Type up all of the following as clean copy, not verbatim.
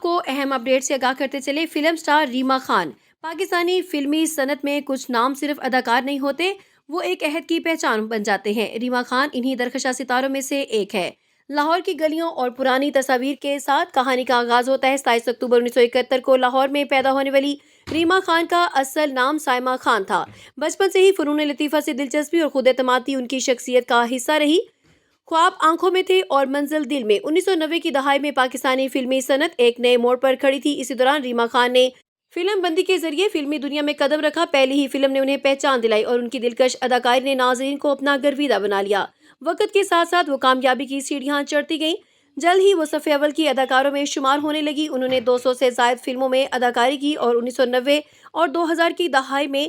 آپ کو اہم اپڈیٹ سے آگاہ کرتے چلے۔ فلم سٹار ریما خان پاکستانی فلمی صنعت میں کچھ نام صرف اداکار نہیں ہوتے، وہ ایک عہد کی پہچان بن جاتے ہیں۔ ریما خان انہی درخشاں ستاروں میں سے ایک ہے۔ لاہور کی گلیوں اور پرانی تصاویر کے ساتھ کہانی کا آغاز ہوتا ہے۔ 27 اکتوبر 1971 کو لاہور میں پیدا ہونے والی ریما خان کا اصل نام سائمہ خان تھا۔ بچپن سے ہی فنون لطیفہ سے دلچسپی اور خود اعتمادی ان کی شخصیت کا حصہ رہی۔ خواب آنکھوں میں تھے اور منزل دل میں۔ 1990 کی دہائی میں پاکستانی فلمی صنعت ایک نئے موڑ پر کھڑی تھی۔ اسی دوران ریما خان نے فلم بندی کے ذریعے فلمی دنیا میں قدم رکھا۔ پہلی ہی فلم نے انہیں پہچان دلائی اور ان کی دلکش اداکاری نے ناظرین کو اپنا گرویدہ بنا لیا۔ وقت کے ساتھ ساتھ وہ کامیابی کی سیڑھیاں چڑھتی گئیں۔ جلد ہی وہ صف اول کی اداکاروں میں شمار ہونے لگی۔ انہوں نے 200 سے زائد فلموں میں اداکاری کی اور 1990 اور 2000 کی دہائی میں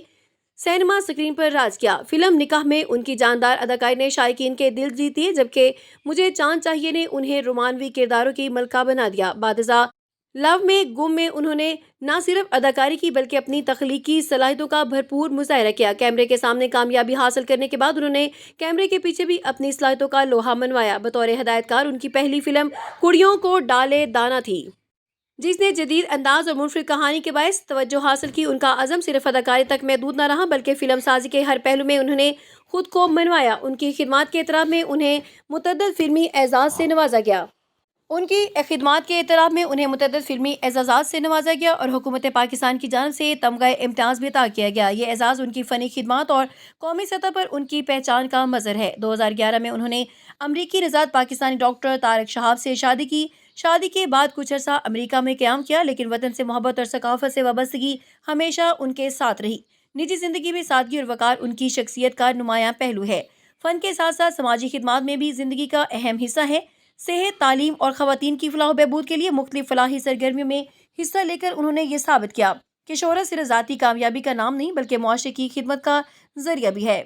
سینما اسکرین پر راج کیا۔ فلم نکاح میں ان کی جاندار اداکاری نے شائقین کے دل جیت لیے، جبکہ مجھے چاند چاہیے نے انہیں رومانوی کرداروں کی ملکہ بنا دیا۔ بعد ازاں لو میں گم میں انہوں نے نہ صرف اداکاری کی بلکہ اپنی تخلیقی صلاحیتوں کا بھرپور مظاہرہ کیا۔ کیمرے کے سامنے کامیابی حاصل کرنے کے بعد انہوں نے کیمرے کے پیچھے بھی اپنی صلاحیتوں کا لوہا منوایا۔ بطور ہدایت کار ان کی پہلی فلم کڑیوں کو ڈالے دانا تھی، جس نے جدید انداز اور منفرد کہانی کے باعث توجہ حاصل کی۔ ان کا عزم صرف اداکاری تک محدود نہ رہا بلکہ فلم سازی کے ہر پہلو میں انہوں نے خود کو منوایا۔ ان کی خدمات کے اعتراف میں انہیں متعدد فلمی اعزاز سے نوازا گیا۔ اور حکومت پاکستان کی جانب سے تمغہ امتیاز بھی عطا کیا گیا۔ یہ اعزاز ان کی فنی خدمات اور قومی سطح پر ان کی پہچان کا مظہر ہے۔ 2011 میں انہوں نے امریکی نژاد پاکستانی ڈاکٹر طارق شہاب سے شادی کی۔ شادی کے بعد کچھ عرصہ امریکہ میں قیام کیا، لیکن وطن سے محبت اور ثقافت سے وابستگی ہمیشہ ان کے ساتھ رہی۔ نجی زندگی میں سادگی اور وقار ان کی شخصیت کا نمایاں پہلو ہے۔ فن کے ساتھ ساتھ سماجی خدمات میں بھی زندگی کا اہم حصہ ہے۔ صحت، تعلیم اور خواتین کی فلاح و بہبود کے لیے مختلف فلاحی سرگرمیوں میں حصہ لے کر انہوں نے یہ ثابت کیا کہ شہرت صرف ذاتی کامیابی کا نام نہیں بلکہ معاشرے کی خدمت کا ذریعہ بھی ہے۔